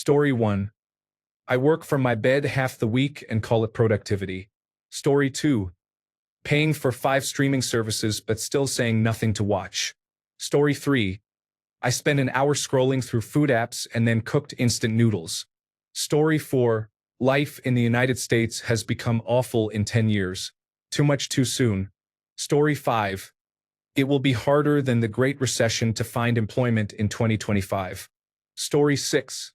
Story 1. I work from my bed half the week and call it productivity. Story 2. Paying for 5 streaming services but still saying nothing to watch. Story 3. I spent an hour scrolling through food apps and then cooked instant noodles. Story 4. Life in the United States has become awful in 10 years. Too much too soon. Story 5. It will be harder than the Great Recession to find employment in 2025. Story 6.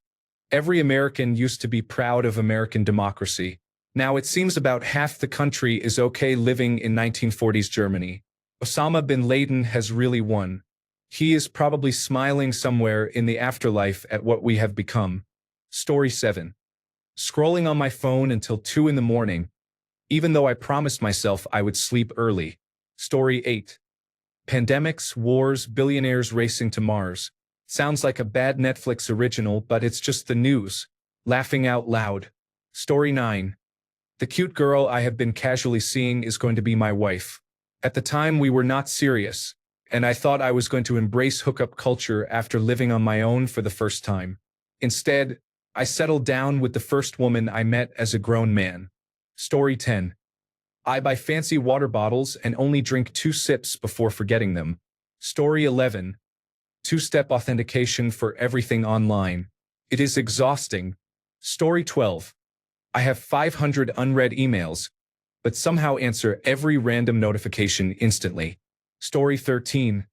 Every American used to be proud of American democracy. Now it seems about half the country is okay living in 1940s Germany. Osama bin Laden has really won. He is probably smiling somewhere in the afterlife at what we have become. Story 7. Scrolling on my phone until 2 in the morning, even though I promised myself I would sleep early. Story 8. Pandemics, wars, billionaires racing to Mars. Sounds like a bad Netflix original, but it's just the news. Laughing out loud. Story 9. The cute girl I have been casually seeing is going to be my wife. At the time we were not serious, and I thought I was going to embrace hookup culture after living on my own for the first time. Instead, I settled down with the first woman I met as a grown man. Story 10. I buy fancy water bottles and only drink 2 sips before forgetting them. Story 11. 2-step authentication for everything online. It is exhausting. Story 12. I have 500 unread emails, but somehow answer every random notification instantly. Story 13.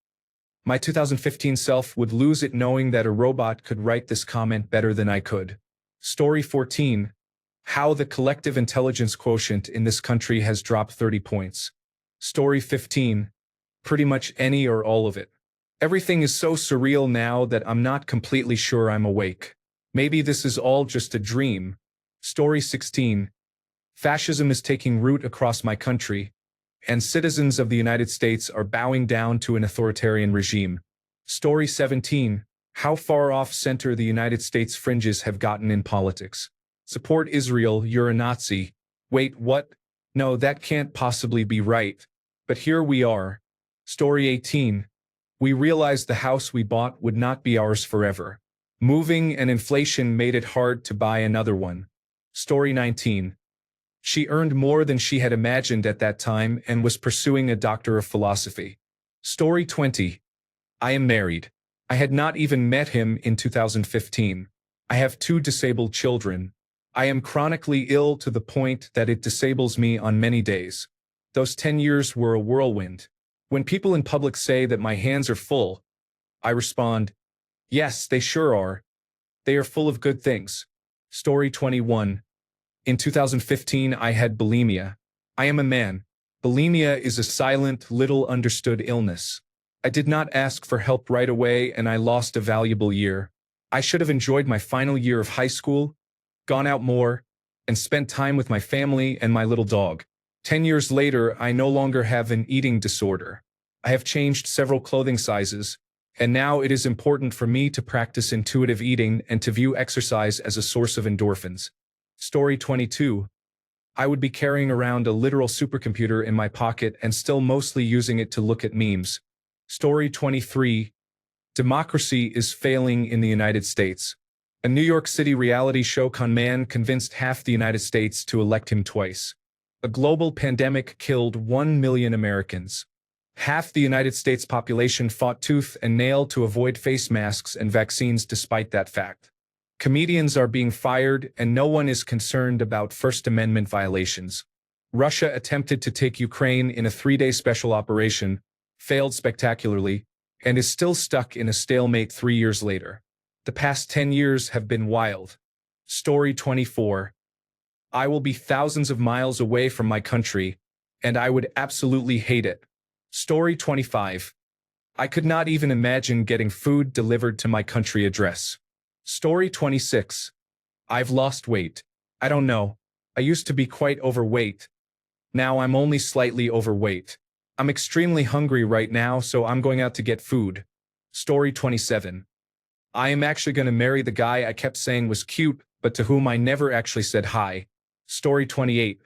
My 2015 self would lose it knowing that a robot could write this comment better than I could. Story 14. How the collective intelligence quotient in this country has dropped 30 points. Story 15. Pretty much any or all of it. Everything is so surreal now that I'm not completely sure I'm awake. Maybe this is all just a dream. Story 16. Fascism is taking root across my country, and citizens of the United States are bowing down to an authoritarian regime. Story 17. How far off center the United States fringes have gotten in politics. Support Israel, you're a Nazi. Wait, what? No, that can't possibly be right. But here we are. Story 18. We realized the house we bought would not be ours forever. Moving and inflation made it hard to buy another one. Story 19. She earned more than she had imagined at that time and was pursuing a doctor of philosophy. Story 20. I am married. I had not even met him in 2015. I have 2 disabled children. I am chronically ill to the point that it disables me on many days. Those 10 years were a whirlwind. When people in public say that my hands are full, I respond, yes, they sure are. They are full of good things. Story 21. In 2015, I had bulimia. I am a man. Bulimia is a silent, little understood illness. I did not ask for help right away and I lost a valuable year. I should have enjoyed my final year of high school, gone out more, and spent time with my family and my little dog. 10 years later, I no longer have an eating disorder. I have changed several clothing sizes, and now it is important for me to practice intuitive eating and to view exercise as a source of endorphins. Story 22. I would be carrying around a literal supercomputer in my pocket and still mostly using it to look at memes. Story 23. Democracy is failing in the United States. A New York City reality show con man convinced half the United States to elect him twice. A global pandemic killed 1 million Americans. Half the United States population fought tooth and nail to avoid face masks and vaccines despite that fact. Comedians are being fired and no one is concerned about First Amendment violations. Russia attempted to take Ukraine in a 3-day special operation, failed spectacularly, and is still stuck in a stalemate 3 years later. The past 10 years have been wild. Story 24. I will be thousands of miles away from my country, and I would absolutely hate it. Story 25. I could not even imagine getting food delivered to my country address. Story 26. I've lost weight. I don't know. I used to be quite overweight. Now I'm only slightly overweight. I'm extremely hungry right now, so I'm going out to get food. Story 27. I am actually going to marry the guy I kept saying was cute, but to whom I never actually said hi. Story 28.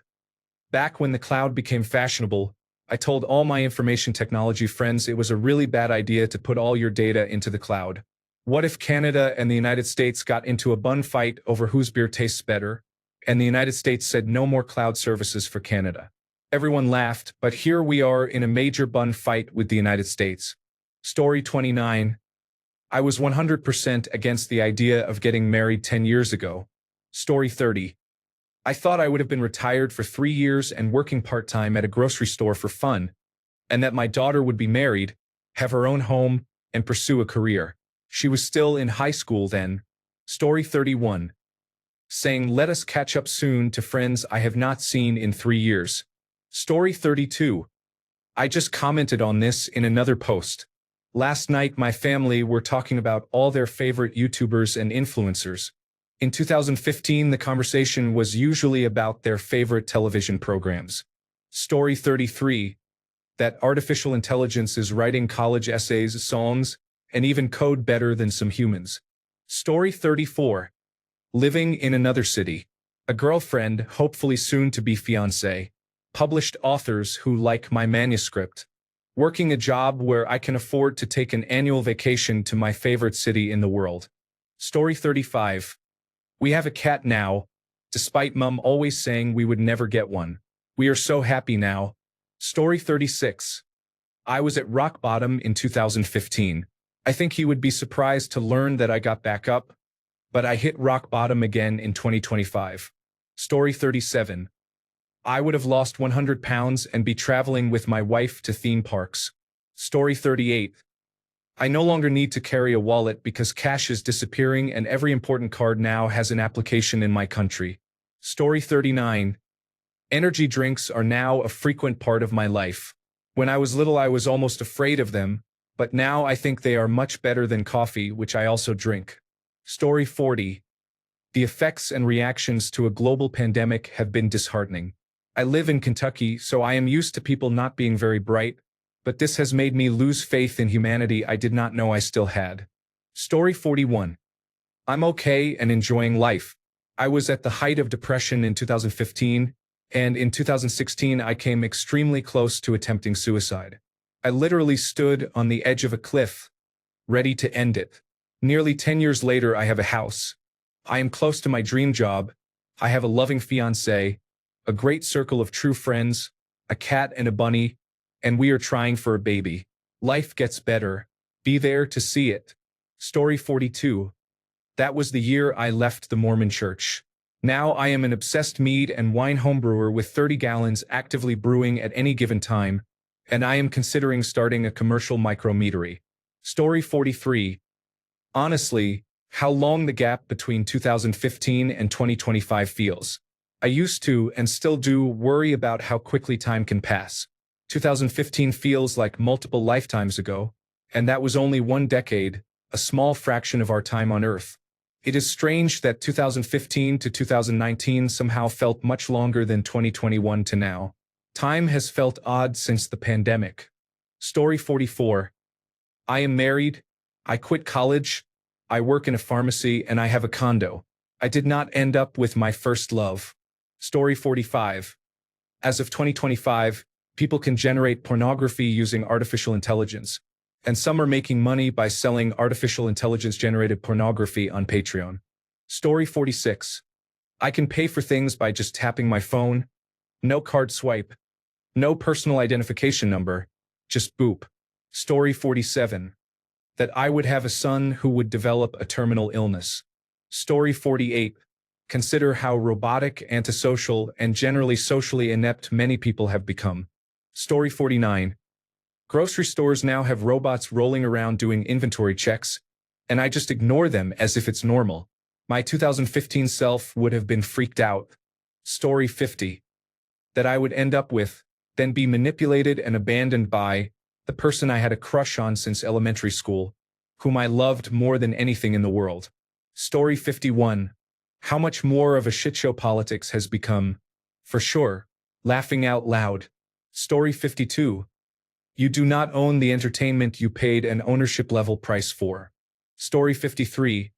Back when the cloud became fashionable, I told all my information technology friends it was a really bad idea to put all your data into the cloud. What if Canada and the United States got into a bun fight over whose beer tastes better, and the United States said no more cloud services for Canada? Everyone laughed, but here we are in a major bun fight with the United States. Story 29. I was 100% against the idea of getting married 10 years ago. Story 30. I thought I would have been retired for 3 years and working part-time at a grocery store for fun, and that my daughter would be married, have her own home, and pursue a career. She was still in high school then. Story 31. Saying let us catch up soon to friends I have not seen in 3 years. Story 32. I just commented on this in another post. Last night my family were talking about all their favorite YouTubers and influencers. In 2015 the conversation was usually about their favorite television programs. Story 33. That artificial intelligence is writing college essays, songs, and even code better than some humans. Story 34. Living in another city. A girlfriend, hopefully soon to be fiancé. Published authors who like my manuscript. Working a job where I can afford to take an annual vacation to my favorite city in the world. Story 35. We have a cat now, despite Mum always saying we would never get one. We are so happy now. Story 36. I was at rock bottom in 2015. I think he would be surprised to learn that I got back up, but I hit rock bottom again in 2025. Story 37. I would have lost 100 pounds and be traveling with my wife to theme parks. Story 38. I no longer need to carry a wallet because cash is disappearing and every important card now has an application in my country. Story 39. Energy drinks are now a frequent part of my life. When I was little I was almost afraid of them, but now I think they are much better than coffee, which I also drink. Story 40. The effects and reactions to a global pandemic have been disheartening. I live in Kentucky, so I am used to people not being very bright, but this has made me lose faith in humanity I did not know I still had. Story 41. I'm okay and enjoying life. I was at the height of depression in 2015, and in 2016 I came extremely close to attempting suicide. I literally stood on the edge of a cliff, ready to end it. Nearly 10 years later, I have a house. I am close to my dream job. I have a loving fiancé, a great circle of true friends, a cat and a bunny, and we are trying for a baby. Life gets better. Be there to see it. Story 42. That was the year I left the Mormon church. Now I am an obsessed mead and wine homebrewer with 30 gallons actively brewing at any given time, and I am considering starting a commercial micromeadery. Story 43. Honestly, how long the gap between 2015 and 2025 feels. I used to, and still do, worry about how quickly time can pass. 2015 feels like multiple lifetimes ago, and that was only 1 decade, a small fraction of our time on Earth. It is strange that 2015 to 2019 somehow felt much longer than 2021 to now. Time has felt odd since the pandemic. Story 44. I am married. I quit college. I work in a pharmacy and I have a condo. I did not end up with my first love. Story 45. As of 2025, people can generate pornography using artificial intelligence, and some are making money by selling artificial intelligence-generated pornography on Patreon. Story 46. I can pay for things by just tapping my phone. No card swipe. No personal identification number. Just boop. Story 47. That I would have a son who would develop a terminal illness. Story 48. Consider how robotic, antisocial, and generally socially inept many people have become. Story 49. Grocery stores now have robots rolling around doing inventory checks, and I just ignore them as if it's normal. My 2015 self would have been freaked out. Story 50. That I would end up with, then be manipulated and abandoned by, the person I had a crush on since elementary school, whom I loved more than anything in the world. Story 51. How much more of a shitshow politics has become. For sure. Laughing out loud. Story 52. You do not own the entertainment you paid an ownership-level price for. Story 53.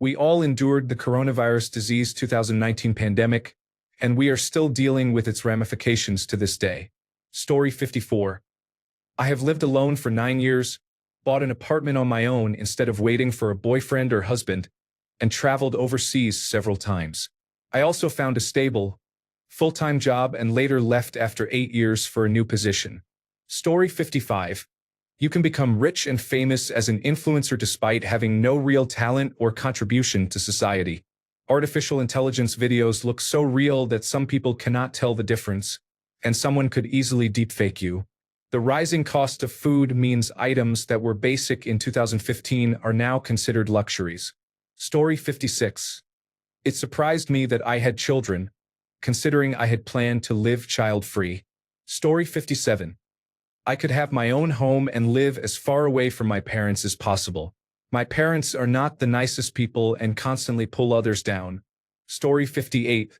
We all endured the coronavirus disease 2019 pandemic, and we are still dealing with its ramifications to this day. Story 54. I have lived alone for 9 years, bought an apartment on my own instead of waiting for a boyfriend or husband, and traveled overseas several times. I also found a stable, full-time job and later left after 8 years for a new position. Story 55. You can become rich and famous as an influencer despite having no real talent or contribution to society. Artificial intelligence videos look so real that some people cannot tell the difference, and someone could easily deepfake you. The rising cost of food means items that were basic in 2015 are now considered luxuries. Story 56. It surprised me that I had children, considering I had planned to live child-free. Story 57. I could have my own home and live as far away from my parents as possible. My parents are not the nicest people and constantly pull others down. Story 58.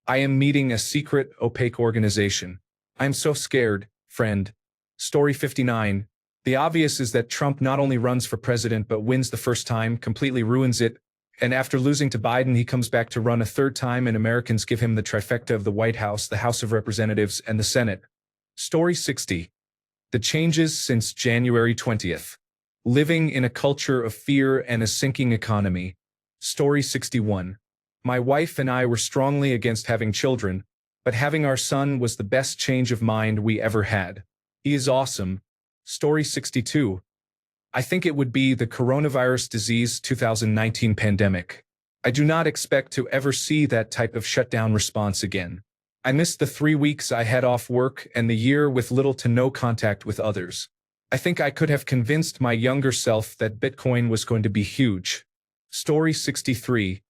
I am meeting a secret, opaque organization. I'm so scared, friend. Story 59. The obvious is that Trump not only runs for president but wins the first time, completely ruins it, and after losing to Biden he comes back to run a third time and Americans give him the trifecta of the White House, the House of Representatives, and the Senate. Story 60. The changes since January 20th. Living in a culture of fear and a sinking economy. Story 61. My wife and I were strongly against having children, but having our son was the best change of mind we ever had. He is awesome. Story 62. I think it would be the coronavirus disease 2019 pandemic. I do not expect to ever see that type of shutdown response again. I missed the 3 weeks I had off work and the year with little to no contact with others. I think I could have convinced my younger self that Bitcoin was going to be huge. Story 63.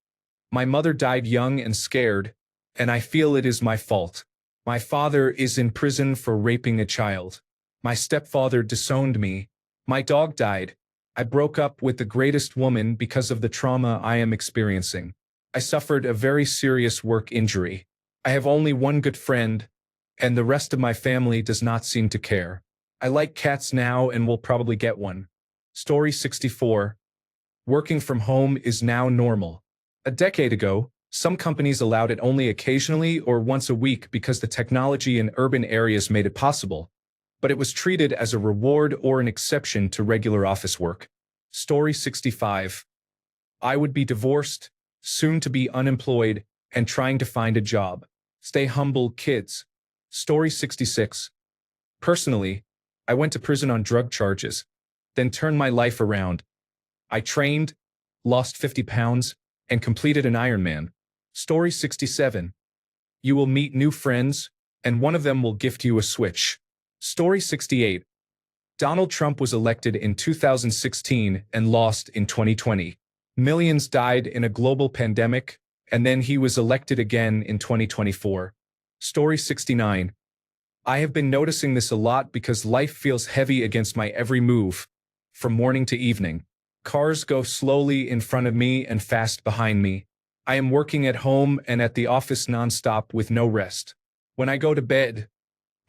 My mother died young and scared, and I feel it is my fault. My father is in prison for raping a child. My stepfather disowned me. My dog died. I broke up with the greatest woman because of the trauma I am experiencing. I suffered a very serious work injury. I have only one good friend, and the rest of my family does not seem to care. I like cats now and will probably get one. Story 64. Working from home is now normal. A decade ago, some companies allowed it only occasionally or once a week because the technology in urban areas made it possible, but it was treated as a reward or an exception to regular office work. Story 65. I would be divorced, soon to be unemployed, and trying to find a job. Stay humble, kids. Story 66. Personally, I went to prison on drug charges, then turned my life around. I trained, lost 50 pounds, and completed an Ironman. Story 67. You will meet new friends, and one of them will gift you a Switch. Story 68. Donald Trump was elected in 2016 and lost in 2020. Millions died in a global pandemic, and then he was elected again in 2024. Story 69. I have been noticing this a lot because life feels heavy against my every move, from morning to evening. Cars go slowly in front of me and fast behind me. I am working at home and at the office nonstop with no rest. When I go to bed,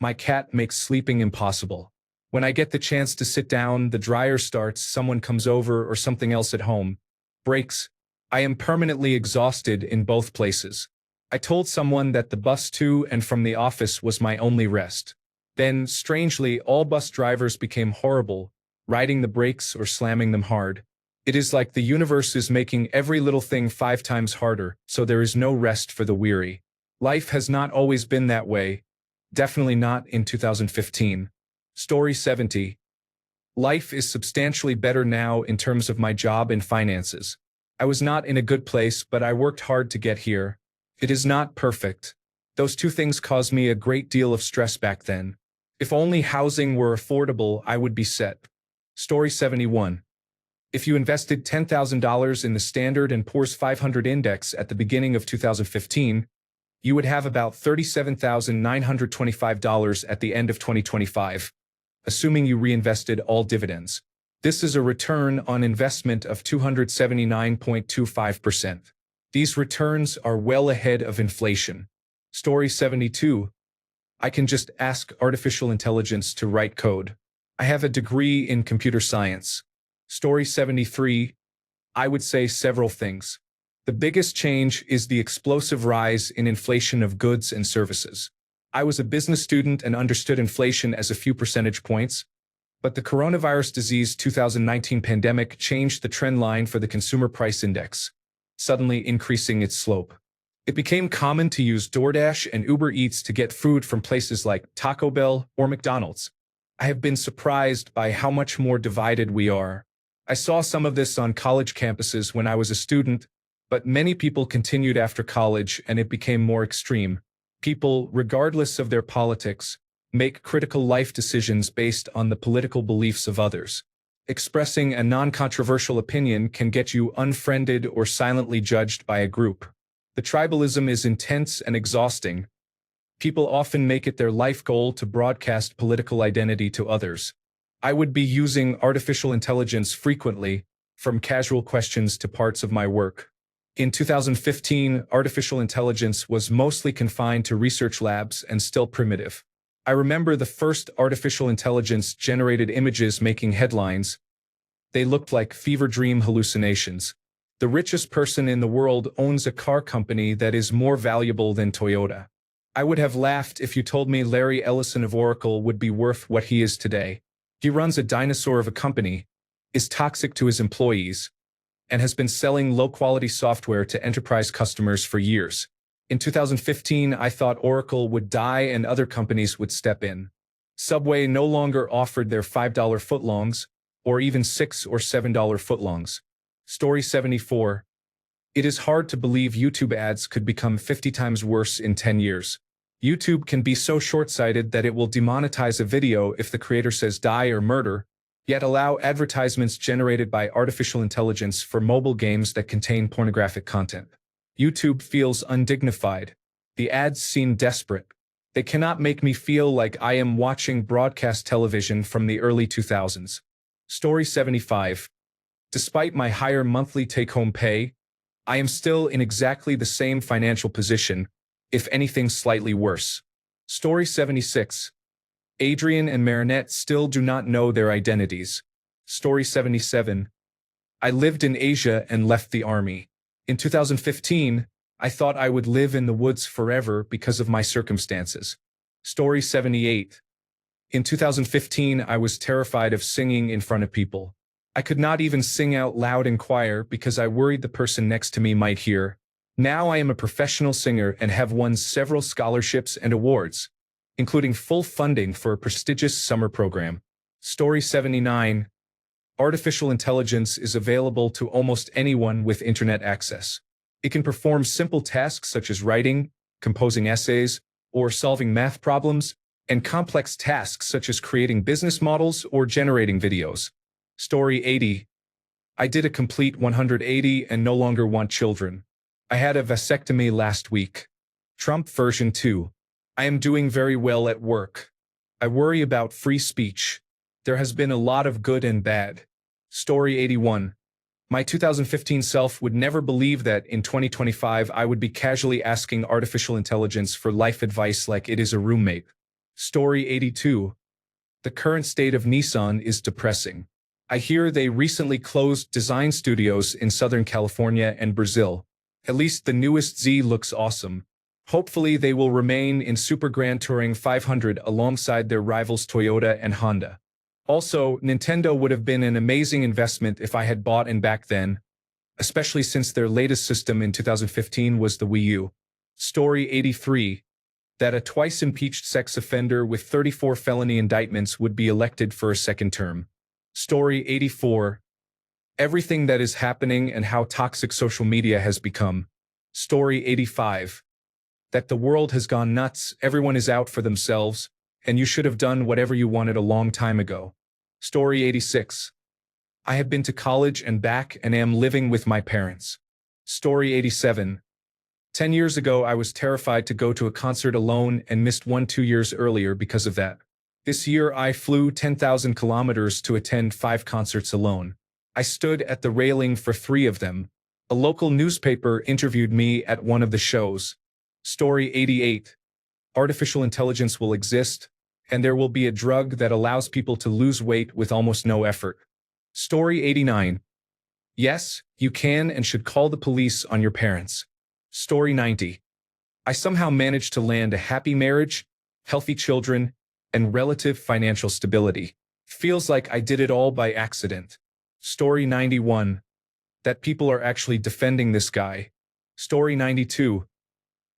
my cat makes sleeping impossible. When I get the chance to sit down, the dryer starts, someone comes over, or something else at home breaks. I am permanently exhausted in both places. I told someone that the bus to and from the office was my only rest. Then, strangely, all bus drivers became horrible, riding the brakes or slamming them hard. It is like the universe is making every little thing 5 times harder, so there is no rest for the weary. Life has not always been that way, definitely not in 2015. Story 70. Life is substantially better now in terms of my job and finances. I was not in a good place, but I worked hard to get here. It is not perfect. Those two things caused me a great deal of stress back then. If only housing were affordable, I would be set. Story 71. If you invested $10,000 in the Standard & Poor's 500 index at the beginning of 2015, you would have about $37,925 at the end of 2025, assuming you reinvested all dividends. This is a return on investment of 279.25%. These returns are well ahead of inflation. Story 72. I can just ask artificial intelligence to write code. I have a degree in computer science. Story 73. I would say several things. The biggest change is the explosive rise in inflation of goods and services. I was a business student and understood inflation as a few percentage points, But the coronavirus disease 2019 pandemic changed the trend line for the consumer price index, suddenly increasing its slope. It became common to use DoorDash and Uber Eats to get food from places like Taco Bell or McDonald's. I have been surprised by how much more divided we are. I saw some of this on college campuses when I was a student, but many people continued after college and it became more extreme. People, regardless of their politics, make critical life decisions based on the political beliefs of others. Expressing a non-controversial opinion can get you unfriended or silently judged by a group. The tribalism is intense and exhausting. People often make it their life goal to broadcast political identity to others. I would be using artificial intelligence frequently, from casual questions to parts of my work. In 2015, artificial intelligence was mostly confined to research labs and still primitive. I remember the first artificial intelligence-generated images making headlines. They looked like fever dream hallucinations. The richest person in the world owns a car company that is more valuable than Toyota. I would have laughed if you told me Larry Ellison of Oracle would be worth what he is today. He runs a dinosaur of a company, is toxic to his employees, and has been selling low-quality software to enterprise customers for years. In 2015, I thought Oracle would die and other companies would step in. Subway no longer offered their $5 footlongs, or even $6 or $7 footlongs. Story 74. It is hard to believe YouTube ads could become 50 times worse in 10 years. YouTube can be so short-sighted that it will demonetize a video if the creator says die or murder, yet allow advertisements generated by artificial intelligence for mobile games that contain pornographic content. YouTube feels undignified. The ads seem desperate. They cannot make me feel like I am watching broadcast television from the early 2000s. Story 75. Despite my higher monthly take-home pay, I am still in exactly the same financial position, if anything slightly worse. Story 76. Adrian and Marinette still do not know their identities. Story 77. I lived in Asia and left the army. In 2015, I thought I would live in the woods forever because of my circumstances. Story 78. In 2015, I was terrified of singing in front of people. I could not even sing out loud in choir because I worried the person next to me might hear. Now I am a professional singer and have won several scholarships and awards, including full funding for a prestigious summer program. Story 79. Artificial intelligence is available to almost anyone with internet access. It can perform simple tasks such as writing, composing essays, or solving math problems, and complex tasks such as creating business models or generating videos. Story 80. I did a complete 180 and no longer want children. I had a vasectomy last week. Trump version 2. I am doing very well at work. I worry about free speech. There has been a lot of good and bad. Story 81. My 2015 self would never believe that in 2025 I would be casually asking artificial intelligence for life advice like it is a roommate. Story 82. The current state of Nissan is depressing. I hear they recently closed design studios in Southern California and Brazil. At least the newest Z looks awesome. Hopefully they will remain in Super Grand Touring 500 alongside their rivals Toyota and Honda. Also, Nintendo would have been an amazing investment if I had bought in back then, especially since their latest system in 2015 was the Wii U. Story 83. That a twice-impeached sex offender with 34 felony indictments would be elected for a second term. Story 84. Everything that is happening and how toxic social media has become. Story 85. That the world has gone nuts, everyone is out for themselves, and you should have done whatever you wanted a long time ago. Story 86. I have been to college and back and am living with my parents. Story 87. 10 years ago I was terrified to go to a concert alone and missed one 2 years earlier because of that. This year I flew 10,000 kilometers to attend 5 concerts alone. I stood at the railing for 3 of them. A local newspaper interviewed me at one of the shows. Story 88. Artificial intelligence will exist, and there will be a drug that allows people to lose weight with almost no effort. Story 89. Yes, you can and should call the police on your parents. Story 90. I somehow managed to land a happy marriage, healthy children, and relative financial stability. Feels like I did it all by accident. Story 91. That people are actually defending this guy. Story 92.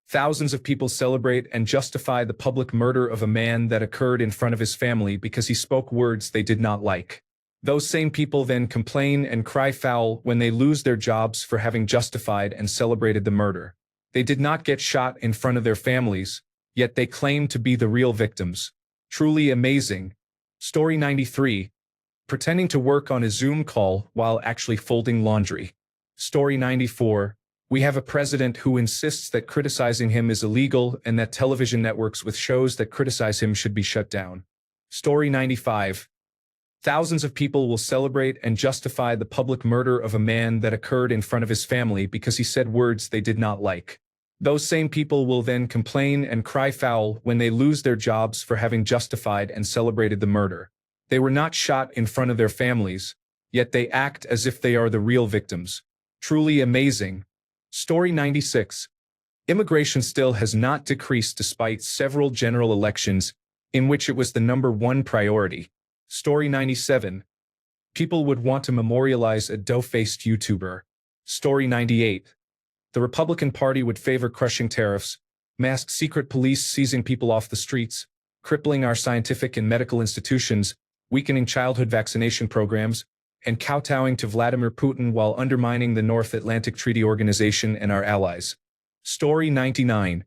Thousands of people celebrate and justify the public murder of a man that occurred in front of his family because he spoke words they did not like. Those same people then complain and cry foul when they lose their jobs for having justified and celebrated the murder. They did not get shot in front of their families, yet they claim to be the real victims. Truly amazing. Story 93. Pretending to work on a Zoom call while actually folding laundry. Story 94. We have a president who insists that criticizing him is illegal and that television networks with shows that criticize him should be shut down. Story 95. Thousands of people will celebrate and justify the public murder of a man that occurred in front of his family because he said words they did not like. Those same people will then complain and cry foul when they lose their jobs for having justified and celebrated the murder. They were not shot in front of their families, yet they act as if they are the real victims. Truly amazing. Story 96. Immigration still has not decreased despite several general elections in which it was the #1 priority. Story 97. People would want to memorialize a dough-faced YouTuber. Story 98. The Republican Party would favor crushing tariffs, masked secret police seizing people off the streets, crippling our scientific and medical institutions, weakening childhood vaccination programs, and kowtowing to Vladimir Putin while undermining the North Atlantic Treaty Organization and our allies. Story 99.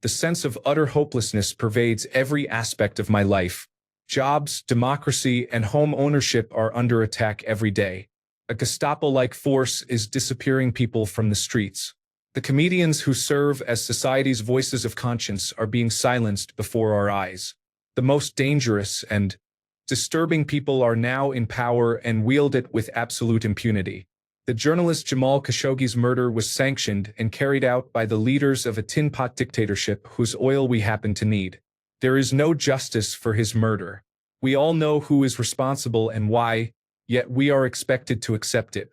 The sense of utter hopelessness pervades every aspect of my life. Jobs, democracy, and home ownership are under attack every day. A Gestapo-like force is disappearing people from the streets. The comedians who serve as society's voices of conscience are being silenced before our eyes. The most dangerous and disturbing people are now in power and wield it with absolute impunity. The journalist Jamal Khashoggi's murder was sanctioned and carried out by the leaders of a tin pot dictatorship whose oil we happen to need. There is no justice for his murder. We all know who is responsible and why, yet we are expected to accept it.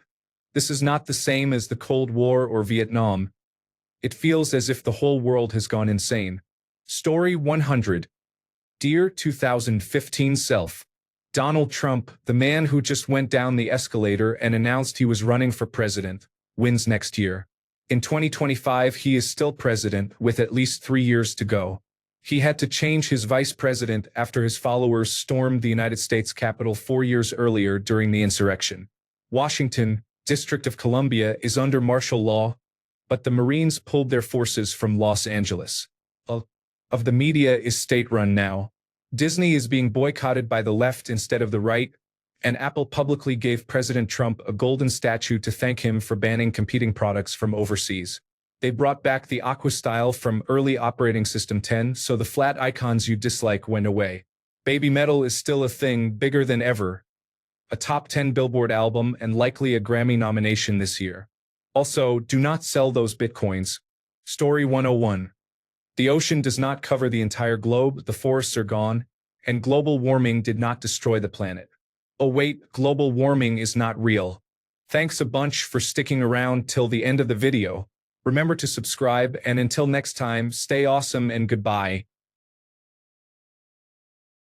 This is not the same as the Cold War or Vietnam. It feels as if the whole world has gone insane. Story 100. Dear 2015 self. Donald Trump, the man who just went down the escalator and announced he was running for president, wins next year. In 2025, he is still president with at least 3 years to go. He had to change his vice president after his followers stormed the United States Capitol 4 years earlier during the insurrection. Washington, District of Columbia, is under martial law, but the Marines pulled their forces from Los Angeles. Of the media is state-run now. Disney is being boycotted by the left instead of the right, and Apple publicly gave President Trump a golden statue to thank him for banning competing products from overseas. They brought back the Aqua style from early operating system 10, so the flat icons you dislike went away. Baby metal is still a thing, bigger than ever. A top 10 Billboard album and likely a Grammy nomination this year. Also, do not sell those bitcoins. Story 101. The ocean does not cover the entire globe, the forests are gone, and global warming did not destroy the planet. Oh wait, global warming is not real. Thanks a bunch for sticking around till the end of the video. Remember to subscribe, and until next time, stay awesome and goodbye.